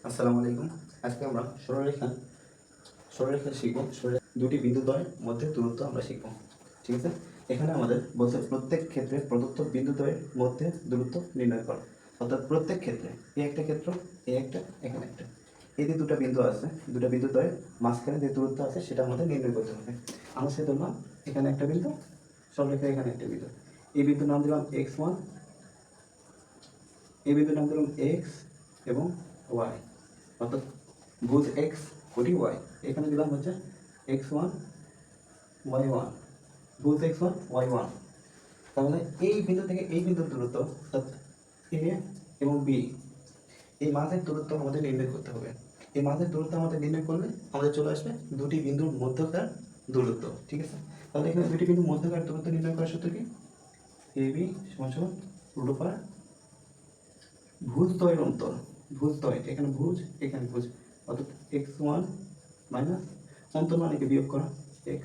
আসসালামু আলাইকুম। আজকে আমরা সরলরেখা শিখব। দুটি বিন্দুদ্বয়ের মধ্যে দূরত্ব আমরা শিখব। ঠিক আছে, এখানে আমাদের বলছে প্রত্যেক ক্ষেত্রে প্রদত্ত বিন্দুদ্বয়ের মধ্যে দূরত্ব নির্ণয় করো। অর্থাৎ প্রত্যেক ক্ষেত্রে এই একটা ক্ষেত্র, এই একটা, এখানে একটা, এই যে দুটো বিন্দু আছে, দুটো বিন্দুদ্বয়ের মাঝখানে যে দূরত্ব আছে সেটা আমাদের নির্ণয় করতে হবে। আমরা সে ধরলাম এখানে একটা বিন্দু, সরলরেখা এখানে একটা বিন্দু। এই বিন্দুর নাম দিলাম x1, এই বিন্দুর নাম দিলাম x এবং y। অর্থাৎ ভুজ এক্স কোটি ওয়াই, এখানে দিলাম হচ্ছে x1 y1, ভুজ x1 y1। তাহলে এই বিন্দু থেকে এই বিন্দুর দূরত্ব অর্থাৎ এ এবং বি, এই মাঝের দূরত্ব আমাদের নির্ণয় করতে হবে। এই মাঝের দূরত্ব আমাদের নির্ণয় করলে আমাদের চলে আসবে দুটি বিন্দুর মধ্যকার দূরত্ব। ঠিক আছে, তাহলে এখানে দুটি বিন্দুর মধ্যকার দূরত্ব নির্ণয় করার সূত্র কি? এ বি সমান সমান রুট ওভার ভুজদ্বয়ের অন্তর, ভুজদ্বয়, এখানে ভুজ এখানে ভুজ, অর্থাৎ x1 মাইনাস অন্তর মানে কি বিয়োগ করা x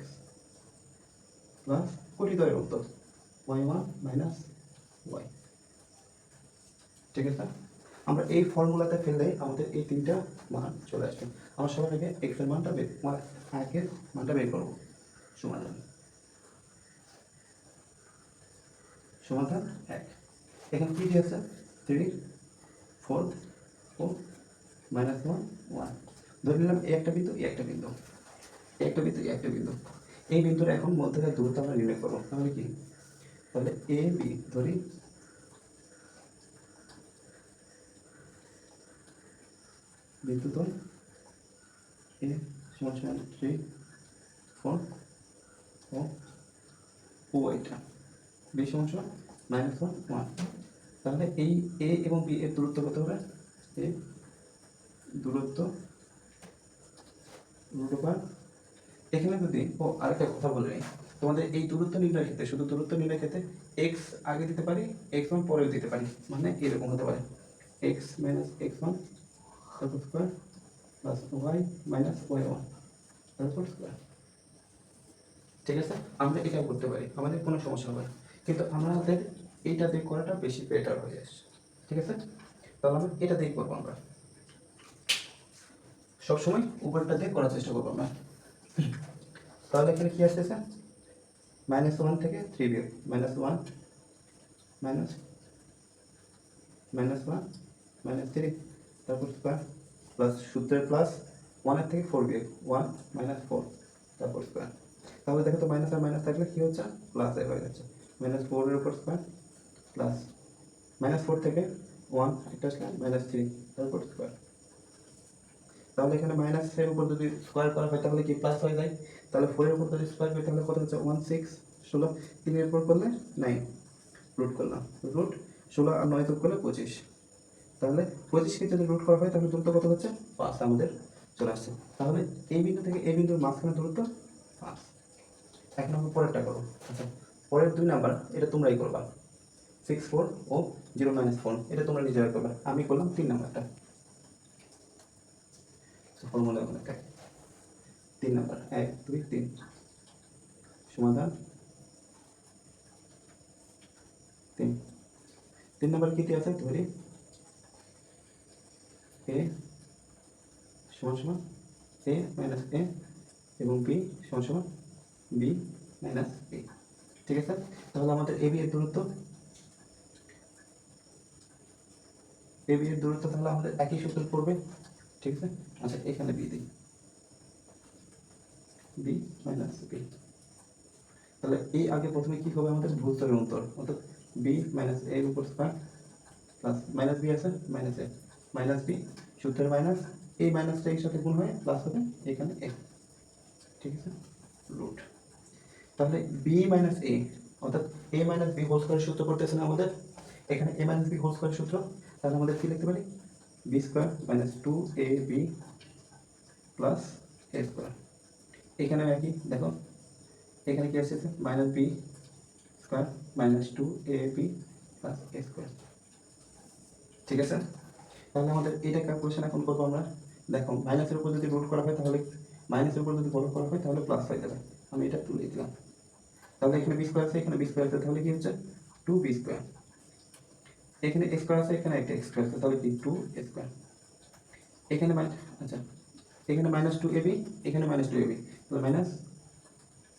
প্লাস কোটিদ্বয়ের অন্তর y1 মাইনাস y। ঠিক আছে, আমরা এই ফর্মুলাতে ফেললে আমাদের এই তিনটা মান চলে আসবে। আমরা সবার আগে x এর মানটা বের এর মানটা বের করবো। সমাধান সমাধান 1, এখানে কি দিয়েছে 3 4 4 মাইনাস 1 1। ধরে নিলাম এই একটা বিন্দু, এই একটা বিন্দু, একটা বিন্দু, একটা বিন্দু, এই বিন্দুর এখন মধ্যকার দূরত্ব আমরা নির্ণয় করবো। তাহলে কি, তাহলে এ বি ধরি, বিন্দু তো এ সমান সমান 3 4 ও এটা বি সমান সমান মাইনাস 1 1। তাহলে এই এ এবং বি এর দূরত্ব কত হবে? এ দূরত্ব রুট ওভার, এখানে যদি আরেকটা কথা বলে নিই, তোমাদের এই দূরত্ব নির্ণয়ের ক্ষেত্রে, শুধু দূরত্ব নির্ণয়ের ক্ষেত্রে এক্স আগে দিতে পারি, এক্স ওয়ান পরেও দিতে পারি, মানে এরকম হতে পারে এক্স মাইনাস এক্স ওয়ান তারপর square plus y minus y one তারপর স্কোয়ার। ঠিক আছে, আমরা এটা করতে পারি, আমাদের কোনো সমস্যা হবে না, কিন্তু আমাদের এইটা দিয়ে করাটা বেশি বেটার হয়ে আসছে। ঠিক আছে, তাহলে আমরা এটা দিয়ে করবো, আমরা সবসময় উপরটা দিয়ে করার চেষ্টা করবো আমরা। তাহলে এখানে কি আসতেছে? মাইনাস 1 থেকে 3 বিয়োগ মাইনাস 1 মাইনাস মাইনাস 1 মাইনাস 3 তারপর স্কোয়ার প্লাস সূত্রের প্লাস 1 এর থেকে 4 বিয়োগ 1 মাইনাস 4 তারপর স্কোয়ার। তাহলে দেখো তো মাইনাস আর মাইনাস থাকলে কি হচ্ছে? প্লাস এ হয়ে যাচ্ছে, মাইনাস 4 এর উপর স্কোয়ার প্লাস মাইনাস 4 থেকে 1 একটা আসলে মাইনাস 3 তারপর স্কোয়ার। তাহলে এখানে মাইনাসের উপর যদি স্কোয়ার করা হয় তাহলে কি প্লাস হয়ে যায়? তাহলে 4 এর উপর যদি স্কোয়ার করি তাহলে কত হচ্ছে? 1 6 16, 3 এর উপর করলে 9, রুট করলাম, রুট 16 আর 9 যোগ করলে 25। তাহলে 25কে যদি রুট করা হয় তাহলে দূরত্ব কত হচ্ছে? 5 আমাদের চলে আসছে। তাহলে এই বিন্দু থেকে এই বিন্দুর মাঝখানে দূরত্ব 5। এক নম্বর পরেরটা করো। আচ্ছা, পরের 2 নাম্বার এটা তোমরাই করবা, 6 4 ও 0 -4 এটা তোমরা নিজেরা করবা। আমি করলাম 3 নাম্বারটা। ফর্মুলা মনে 3 নাম্বার 1 2 3 সমাধান 3। 3 নাম্বার কি আছে? ধরি এ সমান সমান এ মাইনাস এ এবং বি সমান সমান বি মাইনাস বি। ঠিক আছে, তাহলে আমাদের এ বি এর দূরত্ব, এ বি এর দূরত্ব তাহলে আমাদের একই সূত্র পড়বে। ঠিক আছে, আচ্ছা এখানে বি দিই, বি মাইনাস বি। তাহলে এই আগে প্রথমে কি হবে? আমাদের ভুজদ্বয়ের অন্তর, অর্থাৎ বি মাইনাস এর উপর স্কয়ার প্লাস মাইনাস বি আছে মাইনাস এ মাইনাস বি, সূত্রের মাইনাস, এই মাইনাসটা এর সাথে গুণ হয়ে প্লাস হবে এখানে এ। ঠিক আছে, রুট। তাহলে বি মাইনাস এ অর্থাৎ এ মাইনাস বি হোল স্কয়ারের সূত্র করতেছে না আমাদের, এখানে এ মাইনাস বি হোল স্কয়ারের সূত্র। তাহলে আমাদের কি লিখতে পারি? B square minus 2ab plus A square. এখানেও একই, দেখো এখানে কি আসছে? Minus B square minus 2ab plus A square. ঠিক আছে, তাহলে আমাদের এটা ক্যালকুলেশন এখন করবো আমরা। দেখো মাইনাসের উপর যদি রুট করা হয় তাহলে, মাইনাসের উপর যদি বড় করা হয় তাহলে প্লাস হয়ে যাবে। আমি এটা তুলে দিলাম। তাহলে এখানে বি স্কয়ার আছে, এখানে বি স্কয়ার আছে, তাহলে কি হচ্ছে 2b স্কয়ার। এখানে এক্স স্কয়ার আছে, এখানে একটা এক্স স্কয়ার আছে, তাহলে কি 2 স্কয়ার। এখানে আচ্ছা এখানে মাইনাস টু এবি, এখানে মাইনাস টু এবি, তাহলে মাইনাস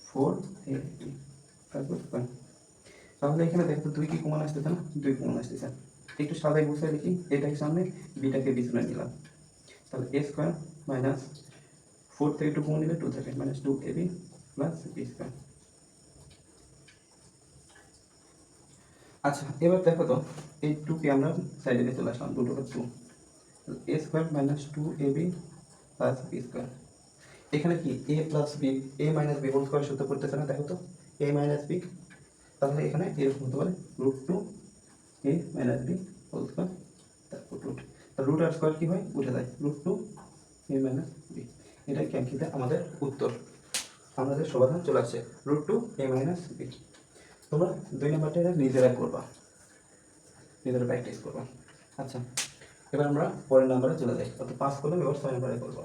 ফোর এবি, তারপর তাহলে এখানে দেখো দুই কি কমন আসতেছে না, দুই কমন আসতেছে। একটু সাদাই বুঝতে লিখি, এটাকে সামনে বিটাকে পিছনে নিলাম, তাহলে এ স্কোয়ার মাইনাস ফোর থেকে টু কমন নিলে টু থাকে, minus two AB plus B square. আচ্ছা এবার দেখো তো এই টুকে আমরা সাইডে নিয়ে চলে আসলাম, দুটো two, A square minus two AB plus B square. এখানে কি A plus B, A minus B whole square সূত্র করতেছে না, দেখো তো এ মাইনাস বি, তাহলে এখানে এরকম হতে পারে রুট টু এ মাইনাস বি হোল স্কোয়ার, তারপর রুট, রুট আর স্কোয়ার কি হয় উঠে যায়, রুট টু এ মাইনাস বি। এটাই ক্যাঙ্কিতে আমাদের উত্তর, আমাদের সমাধান চলে আসছে রুট টু এ মাইনাস বি। তোমরা দুই নাম্বারটা এটা নিজেরা করবা, নিজেরা প্র্যাকটিস করবা। আচ্ছা এবার আমরা পরের নাম্বারে চলে যাই, অর্থাৎ 5 করলাম, এবার 6 নাম্বারে করবো।